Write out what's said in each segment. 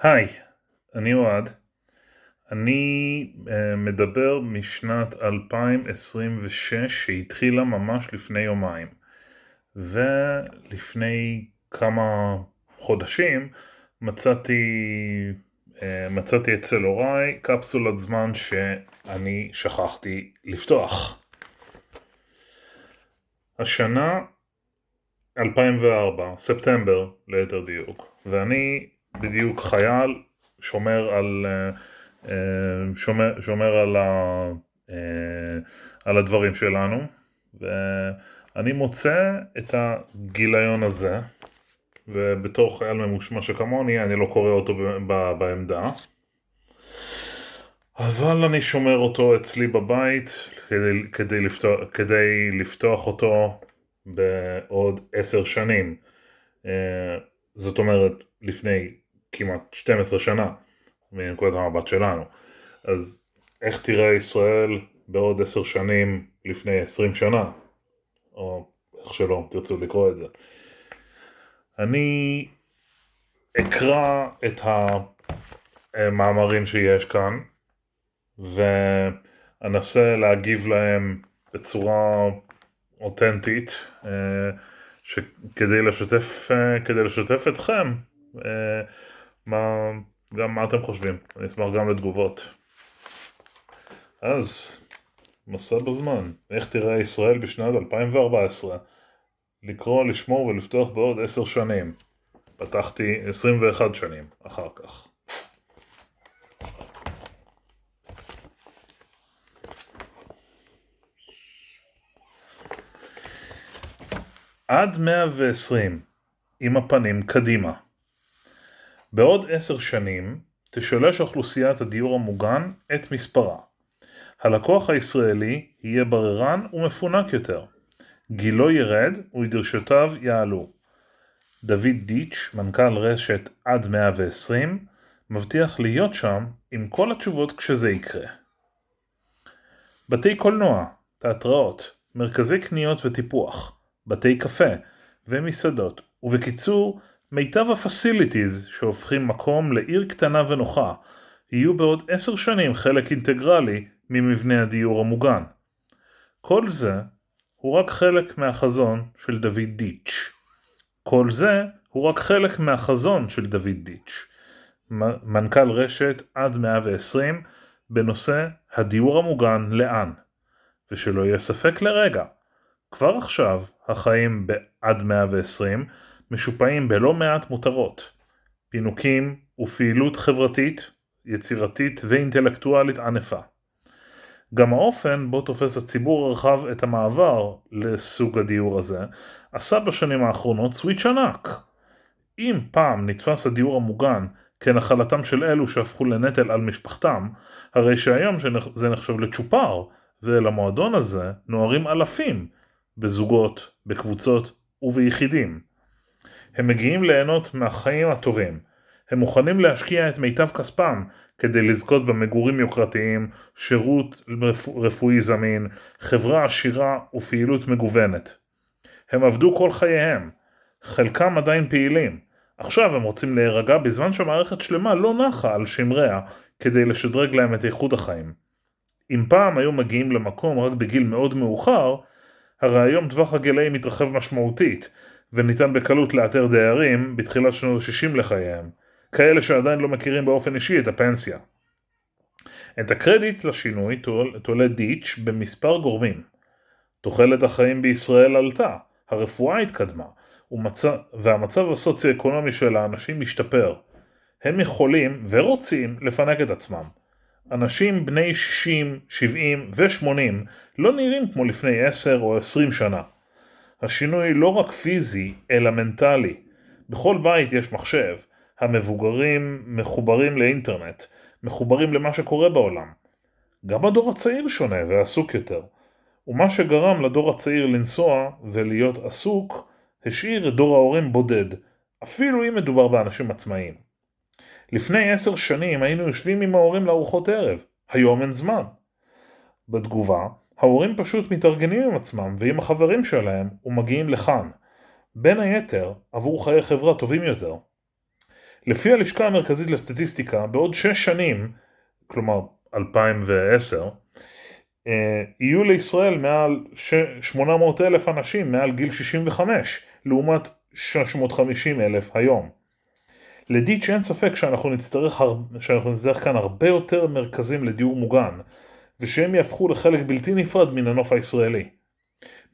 היי, אני אוהד. אני מדבר משנת 2026 שהתחילה ממש לפני יומיים. ולפני כמה חודשים מצאתי אצל הוריי קפסולת זמן שאני שכחתי לפתוח. השנה 2004, ספטמבר ליתר דיוק, ואני בדיוק חייל שומר על הדברים שלנו, ואני מוצא את הגיליון הזה, ובתור חייל ממושמע שכמוני אני לא קורא אותו בעמדה, אבל אני שומר אותו אצלי בבית כדי לפתוח אותו בעוד 10 שנים. זאת אומרת לפני כמעט 12 שנה מנקודת המבט שלנו. אז איך תראה ישראל בעוד 10 שנים לפני 20 שנה, או איך שלא תרצו לקרוא את זה. אני אקרא את המאמרים שיש כאן ואנסה להגיב להם בצורה אותנטית, כדי לשתף אתכם מה אתם חושבים. אני אשמח גם לתגובות. אז מסע בזמן, איך תראה ישראל בשנת 2014, לקרוא, לשמור ולפתוח בעוד 10 שנים. פתחתי 21 שנים אחר כך. עד 120 עם הפנים קדימה. בעוד 10 שנים תשלש אוכלוסיית הדיור המוגן את מספרה. הלקוח הישראלי יהיה בררן ומפונק יותר. גילו ירד ודרישותיו יעלו. דוד דיץ', מנכ"ל רשת עד 120, מבטיח להיות שם עם כל התשובות כשזה יקרה. בתי קולנוע, תיאטראות, מרכזי קניות וטיפוח, בתי קפה ומסעדות, ובקיצור, מיטב הפסיליטיז שהופכים מקום לעיר קטנה ונוחה, יהיו בעוד 10 שנים חלק אינטגרלי ממבנה הדיור המוגן. כל זה הוא רק חלק מהחזון של דוד דיץ'. מנכ"ל רשת עד 120 בנושא הדיור המוגן לאן. ושלא יהיה ספק לרגע, כבר עכשיו החיים בעד 120 משופעים בלא מעט מותרות, פינוקים ופעילות חברתית, יצירתית ואינטלקטואלית ענפה. גם האופן בו תופס הציבור הרחב את המעבר לסוג הדיור הזה, עשה בשנים האחרונות סוויץ' ענק. אם פעם נתפס הדיור המוגן כנחלתם של אלו שהפכו לנטל על משפחתם, הרי שהיום זה נחשב לצ'ופר, ולמועדון הזה נוערים אלפים, בזוגות, בקבוצות וביחידים. הם מגיעים ליהנות מהחיים הטובים. הם מוכנים להשקיע את מיטב כספם כדי לזכות במגורים יוקרתיים, שירות רפואי זמין, חברה עשירה ופעילות מגוונת. הם עבדו כל חייהם. חלקם עדיין פעילים. עכשיו הם רוצים להירגע בזמן שהמערכת שלמה לא נחה על שמריה כדי לשדרג להם את איכות החיים. אם פעם היו מגיעים למקום רק בגיל מאוד מאוחר, הרי היום טווח הגילאים מתרחב משמעותית, וניתן בקלות לאתר דיירים בתחילת שנות ה-60 לחייהם, כאלה שעדיין לא מכירים באופן אישי את הפנסיה. את הקרדיט לשינוי תולה דיץ' במספר גורמים. תוחלת החיים בישראל עלתה, הרפואה התקדמה, והמצב הסוציו-אקונומי של האנשים משתפר. הם יכולים ורוצים לפנק את עצמם. אנשים בני 60, 70 ו-80 לא נראים כמו לפני 10 או 20 שנה. השינוי לא רק פיזי, אלא מנטלי. בכל בית יש מחשב. המבוגרים מחוברים לאינטרנט, מחוברים למה שקורה בעולם. גם הדור הצעיר שונה ועסוק יותר. ומה שגרם לדור הצעיר לנסוע ולהיות עסוק, השאיר את דור ההורים בודד, אפילו אם מדובר באנשים עצמאיים. לפני 10 שנים היינו יושבים עם ההורים לארוחות ערב, היום אין זמן. בתגובה, ההורים פשוט מתארגנים עם עצמם ועם החברים שלהם ומגיעים לכאן, בין היתר עבור חיי חברה טובים יותר. לפי הלשכה המרכזית לסטטיסטיקה, בעוד 6 שנים, כלומר 2010, יהיו לישראל מעל 800,000 אנשים מעל גיל 65, לעומת 650,000 היום. לדיץ' אין ספק שאנחנו נצטרך כאן הרבה יותר מרכזים לדיור מוגן, ושהם יהפכו לחלק בלתי נפרד מן הנוף הישראלי.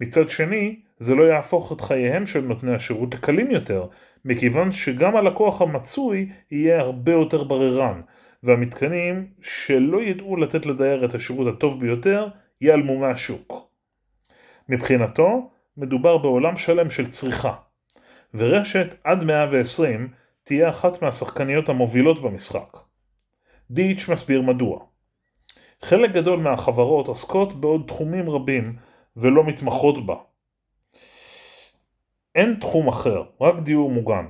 מצד שני, זה לא יהפוך את חייהם של נותני השירות לקלים יותר, מכיוון שגם הלקוח המצוי יהיה הרבה יותר בררן, והמתקנים שלא ידעו לתת לדייר את השירות הטוב ביותר, ייעלמו מהשוק. מבחינתו, מדובר בעולם שלם של צריכה, ורשת עד 120 תהיה אחת מהשחקניות המובילות במשחק. דיץ' מסביר מדוע. חלק גדול מהחברות עוסקות בעוד תחומים רבים ולא מתמחות בה. אין תחום אחר, רק דיור מוגן.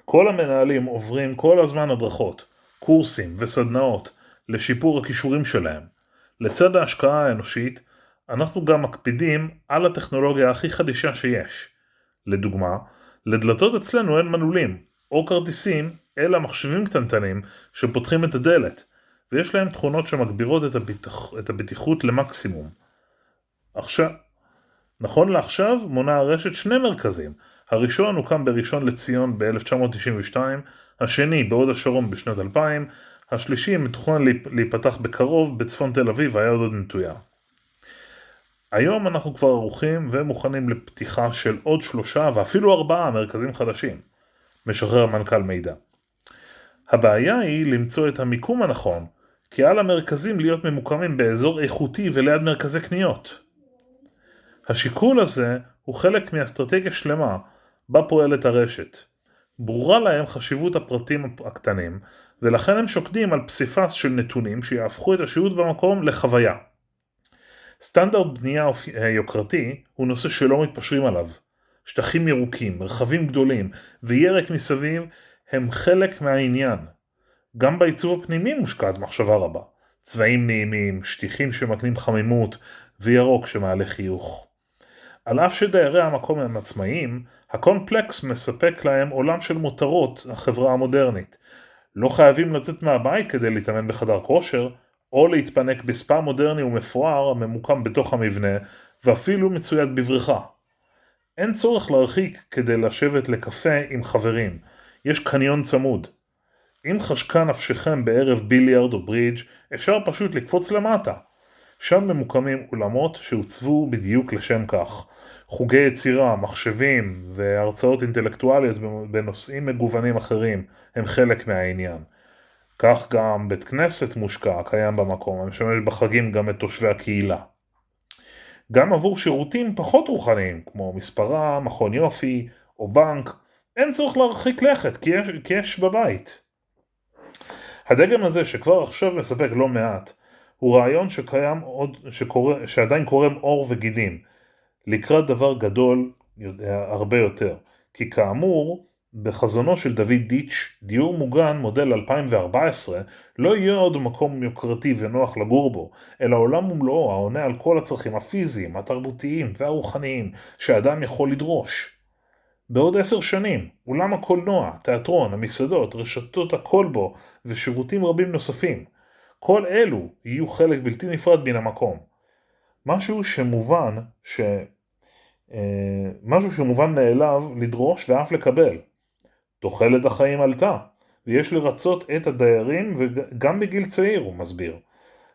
כל המנהלים עוברים כל הזמן הדרכות, קורסים וסדנאות לשיפור הכישורים שלהם. לצד ההשקעה האנושית, אנחנו גם מקפידים על הטכנולוגיה הכי חדישה שיש. לדוגמה, לדלתות אצלנו אין מנעולים או כרטיסים, אלא מחשבים קטנטנים שפותחים את הדלת, ויש להם תכונות שמגבירות את הבטיחות למקסימום. נכון לעכשיו מונה הרשת 2 מרכזים. הראשון הוקם בראשון לציון ב-1992, השני בהוד השרון בשנת 2000, השלישי מתוכנן להיפתח בקרוב בצפון תל אביב, היה עוד נטויה. היום אנחנו כבר ערוכים ומוכנים לפתיחה של עוד 3 ואפילו 4 מרכזים חדשים, משחרר מנכ"ל מידע. הבעיה היא למצוא את המיקום הנכון, כי על המרכזים להיות ממוקמים באזור איכותי וליד מרכזי קניות. השיקול הזה הוא חלק מאסטרטגיה שלמה בה פועלת הרשת. ברורה להם חשיבות הפרטים הקטנים, ולכן הם שוקדים על פסיפס של נתונים שיהפכו את השהות במקום לחוויה. סטנדרט בנייה יוקרתי הוא נושא שלא מתפשרים עליו. שטחים ירוקים, מרחבים גדולים וירק מסביב הם חלק מהעניין. גם בעיצוב הפנימי מושקעת מחשבה רבה. צבעים נעימים, שטיחים שמקנים חמימות וירוק שמעלה חיוך. על אף שדיירי המקום הם עצמאיים, הקומפלקס מספק להם עולם של מותרות החברה המודרנית. לא חייבים לצאת מהבית כדי להתאמן בחדר כושר, או להתפנק בספא מודרני ומפואר הממוקם בתוך המבנה, ואפילו מצויד בבריכה. אין צורך להרחיק כדי לשבת לקפה עם חברים. יש קניון צמוד. אם חשקה נפשכם בערב ביליארד או ברידג', אפשר פשוט לקפוץ למטה. שם ממוקמים אולמות שהוצבו בדיוק לשם כך. חוגי יצירה, מחשבים והרצאות אינטלקטואליות בנושאים מגוונים אחרים הם חלק מהעניין. כך גם בית כנסת מושקע קיים במקום, המשמש בחגים גם את תושבי הקהילה. גם עבור שירותים פחות רוחניים, כמו מספרה, מכון יופי או בנק, אין צורך להרחיק לכת, כי יש בבית. הדגם הזה שכבר עכשיו מספק לא מעט, הוא רעיון שעדיין קורם אור וגידים, לקראת דבר גדול הרבה יותר. כי כאמור, בחזונו של דוד דיץ', דיור מוגן מודל 2014 לא יהיה עוד מקום יוקרתי ונוח לגור בו, אלא עולם ומלואו העונה על כל הצרכים הפיזיים, התרבותיים והרוחניים שאדם יכול לדרוש. בעוד 10 שנים, אולם הקולנוע, תיאטרון, המסעדות, רשתות הקולבו ושירותים רבים נוספים, כל אלו יהיו חלק בלתי נפרד מן המקום. משהו שמובן מאליו לדרוש ואף לקבל. תוחלת החיים עלתה, ויש לרצות את הדיירים וגם בגיל צעיר, הוא מסביר.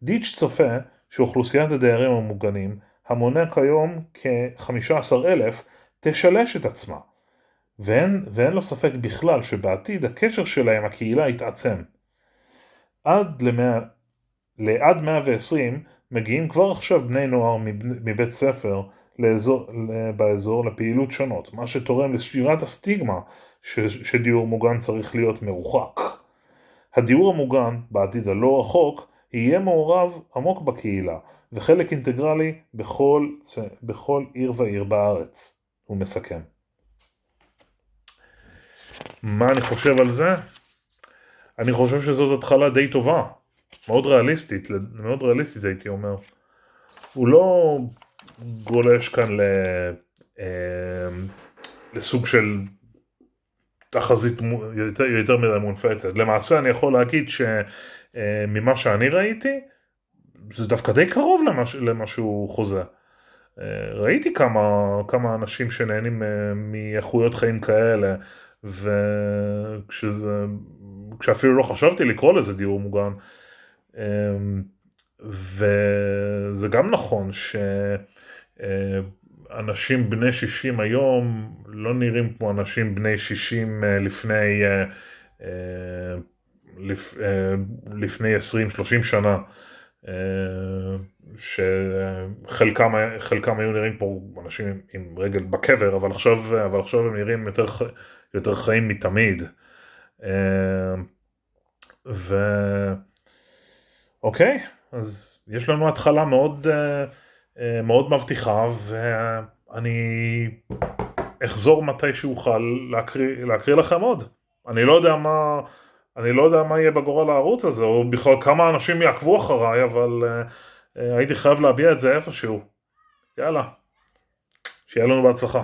דיץ' צופה שאוכלוסיית הדיירים המוגנים, המונה כיום כ-15,000, תשלש את עצמה. ואין לו ספק בכלל שבעתיד הקשר שלה עם הקהילה יתעצם. עד 120 מגיעים כבר עכשיו בני נוער מבית ספר באזור לפעילות שונות, מה שתורם לשבירת הסטיגמה שדיור מוגן צריך להיות מרוחק. הדיור המוגן בעתיד הלא רחוק יהיה מעורב עמוק בקהילה וחלק אינטגרלי בכל עיר ועיר בארץ, הוא מסכם. מה אני חושב על זה? אני חושב שזאת התחלה די טובה, מאוד ריאליסטית הייתי אומר. הוא לא גולש כאן לסוג של התחזית יותר מדי מונפצת. למעשה אני יכול להגיד שממה שאני ראיתי, זה דווקא די קרוב למה שהוא חוזה. ראיתי כמה אנשים שנהנים מאיכויות חיים כאלה, כשאפילו לא חשבתי לקרוא לזה דיור מוגן. וזה גם נכון שאנשים בני 60 היום לא נראים כמו אנשים בני 60 לפני 20-30 שנה, שחלקם היו נראים פה אנשים עם רגל בקבר, אבל עכשיו הם נראים יותר חיים מתמיד. אוקיי, אז יש לנו התחלה מאוד מבטיחה, ואני אחזור מתי שאוכל להקריא לכם עוד. אני לא יודע מה יהיה בגורל הערוץ הזה, או בכלל כמה אנשים יעקבו אחריי, אבל הייתי חייב להביע את זה איפשהו. יאללה, שיהיה לנו בהצלחה.